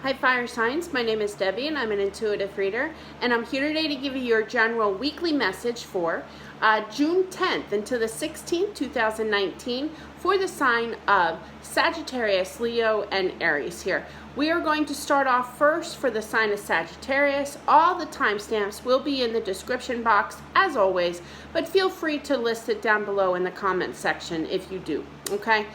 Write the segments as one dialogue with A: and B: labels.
A: Hi Fire Signs, my name is Debbie and I'm an intuitive reader, and I'm here today to give you your general weekly message for June 10th until the 16th, 2019 for the sign of Sagittarius, Leo, and Aries here. We are going to start off first for the sign of Sagittarius. All the timestamps will be in the description box as always, but feel free to list it down below in the comment section if you do. Okay,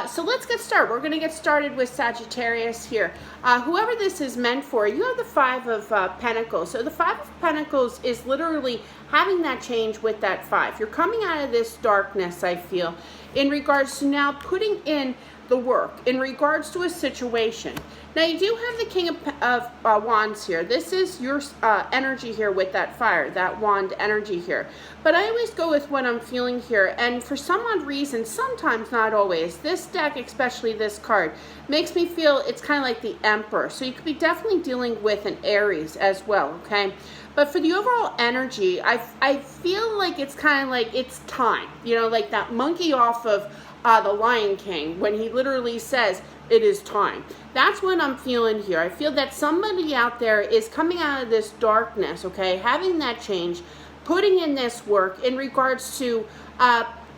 A: so let's get started. We're going to get started with Sagittarius here. Whoever this is meant for, you have the Five of Pentacles. So the Five of Pentacles is literally having that change with that five. You're coming out of this darkness, I feel, in regards to now putting in the work in regards to a situation. Now you do have the King of Wands here. This is your energy here with that fire, that wand energy here. But I always go with what I'm feeling here, and for some odd reason, sometimes not always, this deck, especially this card, makes me feel it's kind of like the Emperor. So you could be definitely dealing with an Aries as well, okay? But for the overall energy, I feel like it's kind of like it's time, you know, like that monkey off of the Lion King, when he literally says, it is time. That's what I'm feeling here. I feel that somebody out there is coming out of this darkness, okay, having that change, putting in this work in regards to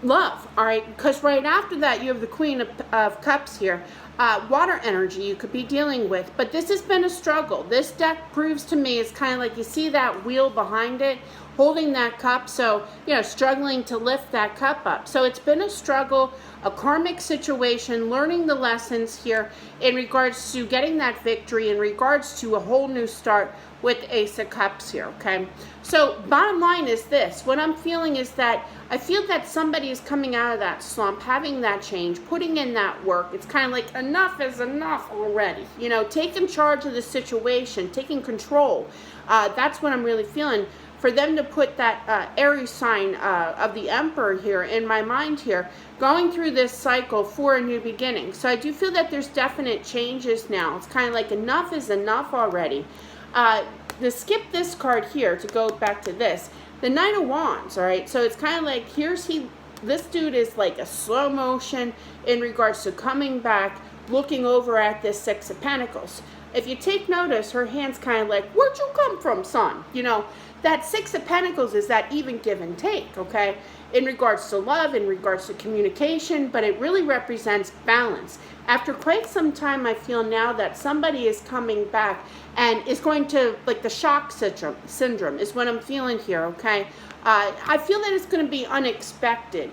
A: love, all right? Because right after that, you have the Queen of Cups here. Water energy you could be dealing with, but this has been a struggle. This deck proves to me it's kind of like you see that wheel behind it holding that cup, so you know, struggling to lift that cup up. So it's been a struggle, a karmic situation, learning the lessons here in regards to getting that victory, in regards to a whole new start with Ace of Cups here, okay? So bottom line is this, what I'm feeling is that I feel that somebody is coming out of that slump, having that change, putting in that work. It's kind of like enough is enough already, you know, taking charge of the situation, taking control. That's what I'm really feeling. For them to put that Aries sign of the Emperor here in my mind here, going through this cycle for a new beginning. So I do feel that there's definite changes now. It's kind of like enough is enough already. To skip this card here, to go back to this, the Knight of Wands, all right? So it's kind of like, this dude is like a slow motion in regards to coming back, looking over at this Six of Pentacles. If you take notice, her hand's kind of like, where'd you come from, son? You know, that Six of Pentacles is that even give and take, okay? In regards to love, in regards to communication, but it really represents balance. After quite some time, I feel now that somebody is coming back and is going to, like the shock syndrome is what I'm feeling here, okay? I feel that it's going to be unexpected,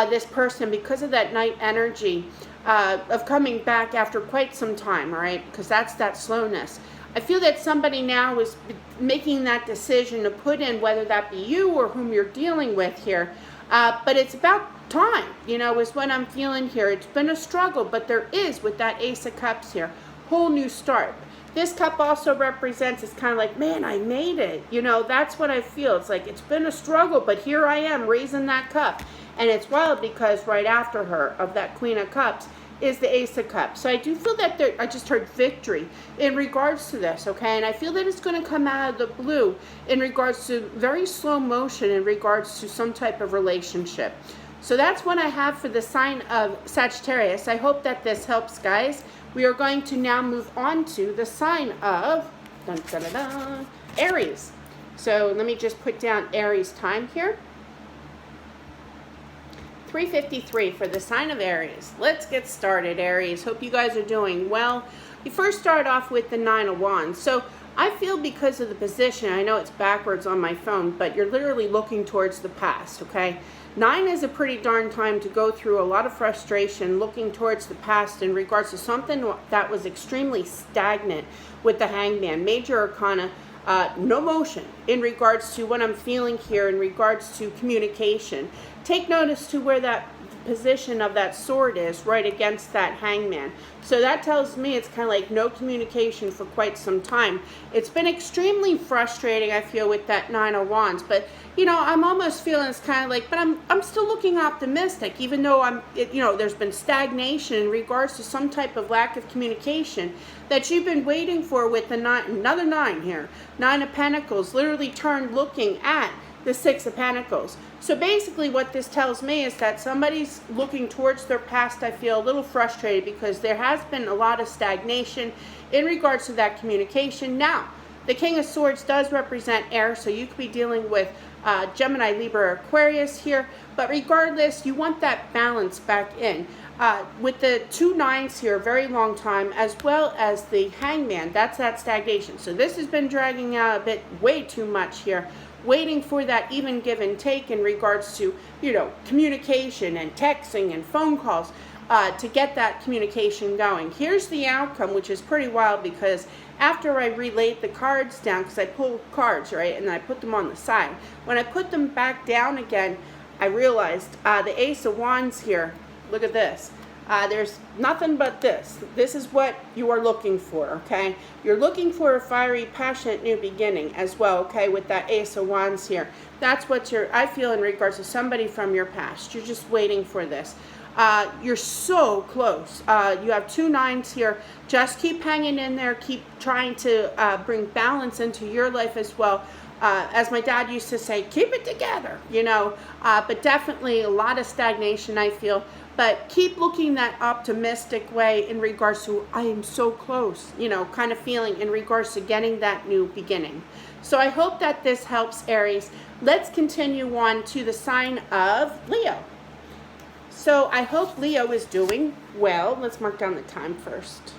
A: this person, because of that night energy of coming back after quite some time, all right? Because that's that slowness. I feel that somebody now is making that decision to put in, whether that be you or whom you're dealing with here. But it's about time, you know, is what I'm feeling here. It's been a struggle, but there is, with that Ace of Cups here, whole new start. This cup also represents, it's kind of like, man, I made it. You know, that's what I feel. It's like, it's been a struggle, but here I am raising that cup. And it's wild because right after her, of that Queen of Cups, is the Ace of Cups. So I do feel that I just heard victory in regards to this, okay? And I feel that it's going to come out of the blue in regards to very slow motion in regards to some type of relationship. So that's what I have for the sign of Sagittarius. I hope that this helps, guys. We are going to now move on to the sign of Aries. So let me just put down Aries time here. 3:53 for the sign of Aries. Let's get started, Aries. Hope you guys are doing well. We first start off with the Nine of Wands. So I feel because of the position, I know it's backwards on my phone, but you're literally looking towards the past, okay? 9 is a pretty darn time to go through a lot of frustration, looking towards the past in regards to something that was extremely stagnant with the Hangman. Major Arcana, no motion in regards to what I'm feeling here in regards to communication. Take notice to where that position of that sword is right against that Hangman. So that tells me it's kind of like no communication for quite some time. It's been extremely frustrating, I feel, with that Nine of Wands. But, you know, I'm almost feeling it's kind of like, but I'm still looking optimistic, even though you know, there's been stagnation in regards to some type of lack of communication that you've been waiting for with the another 9 here. 9 of Pentacles, literally turned looking at the Six of Pentacles. So basically what this tells me is that somebody's looking towards their past. I feel a little frustrated because there has been a lot of stagnation in regards to that communication. Now, the King of Swords does represent air, so you could be dealing with Gemini, Libra, Aquarius here. But regardless, you want that balance back in. With the 2 9s here, a very long time, as well as the Hangman, that's that stagnation. So this has been dragging out a bit, way too much here, waiting for that even give and take in regards to, you know, communication and texting and phone calls to get that communication going. Here's the outcome, which is pretty wild, because after I relayed the cards down, because I pull cards, right, and I put them on the side, when I put them back down again, I realized the Ace of Wands here, look at this. There's nothing but this. This is what you are looking for, okay? You're looking for a fiery, passionate new beginning as well, okay, with that Ace of Wands here. That's what I feel in regards to somebody from your past. You're just waiting for this. You're so close. You have 2 9s here. Just keep hanging in there. Keep trying to bring balance into your life as well. As my dad used to say, keep it together, you know. But definitely a lot of stagnation, I feel. But keep looking that optimistic way in regards to, I am so close, you know, kind of feeling in regards to getting that new beginning. So I hope that this helps, Aries. Let's continue on to the sign of Leo. So I hope Leo is doing well. Let's mark down the time first.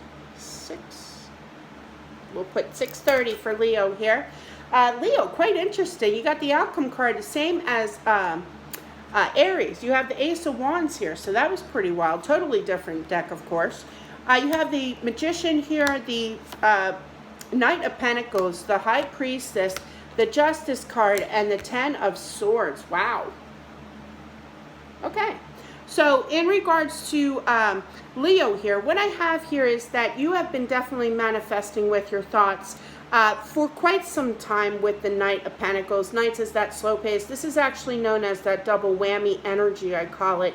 A: We'll put 6:30 for Leo here. Leo, quite interesting. You got the outcome card, the same as Aries. You have the Ace of Wands here, so that was pretty wild. Totally different deck, of course. You have the Magician here, the Knight of Pentacles, the High Priestess, the Justice card, and the 10 of Swords. Wow. Okay. So in regards to Leo here, what I have here is that you have been definitely manifesting with your thoughts for quite some time with the Knight of Pentacles. Knights is that slow pace. This is actually known as that double whammy energy, I call it,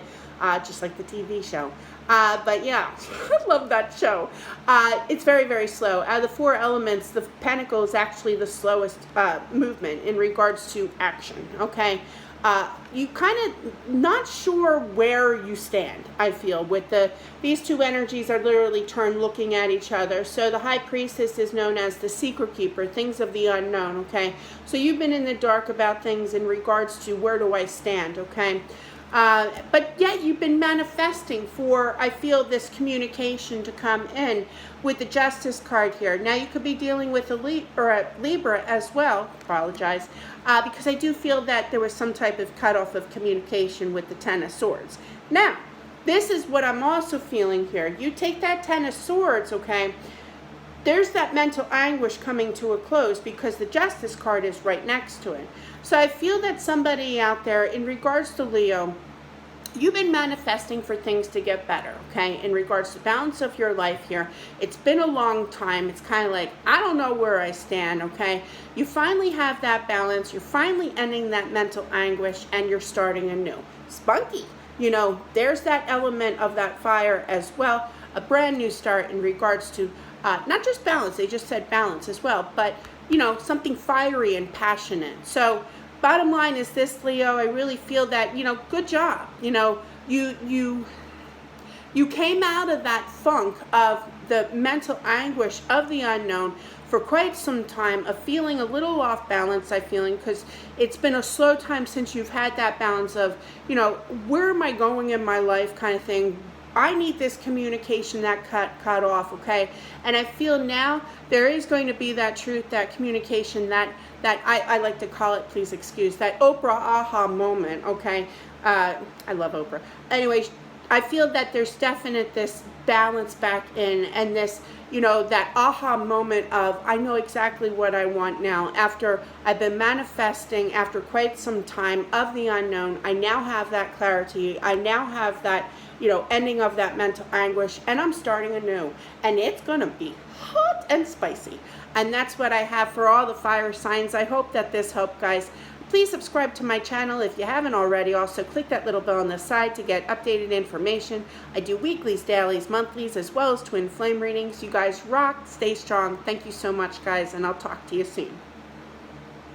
A: just like the TV show. But yeah, I love that show. It's very, very slow. Out of the 4 elements, the Pentacle is actually the slowest movement in regards to action, okay? You kind of not sure where you stand, I feel, with these 2 energies are literally turned looking at each other. So the High Priestess is known as the secret keeper, things of the unknown, okay? So you've been in the dark about things in regards to where do I stand, okay? But yet you've been manifesting for, I feel, this communication to come in with the Justice card here. Now you could be dealing with a Libra as well, apologize, because I do feel that there was some type of cutoff of communication with the 10 of Swords. Now, this is what I'm also feeling here. You take that 10 of Swords, okay, there's that mental anguish coming to a close because the Justice card is right next to it. So I feel that somebody out there, in regards to Leo, you've been manifesting for things to get better, okay, in regards to balance of your life here. It's been a long time. It's kind of like, I don't know where I stand, okay? You finally have that balance. You're finally ending that mental anguish, and you're starting anew. Spunky. You know, there's that element of that fire as well. A brand new start in regards to not just balance. They just said balance as well, but, you know, something fiery and passionate. So bottom line is this, Leo, I really feel that, you know, good job. You know, you came out of that funk of the mental anguish of the unknown for quite some time, of feeling a little off balance, I feeling, because it's been a slow time since you've had that balance of, you know, where am I going in my life kind of thing. I need this communication that cut off, okay? And I feel now there is going to be that truth, that communication, that I like to call it, please excuse, that Oprah aha moment, okay? I love Oprah. Anyways, I feel that there's definite this balance back in, and this, you know, that aha moment of, I know exactly what I want now. After I've been manifesting after quite some time of the unknown, I now have that clarity. I now have that, you know, ending of that mental anguish, and I'm starting anew, and it's gonna be hot and spicy. And that's what I have for all the fire signs. I hope that this helped, guys. Please subscribe to my channel if you haven't already. Also, click that little bell on the side to get updated information. I do weeklies, dailies, monthlies, as well as twin flame readings. You guys rock. Stay strong. Thank you so much, guys, and I'll talk to you soon.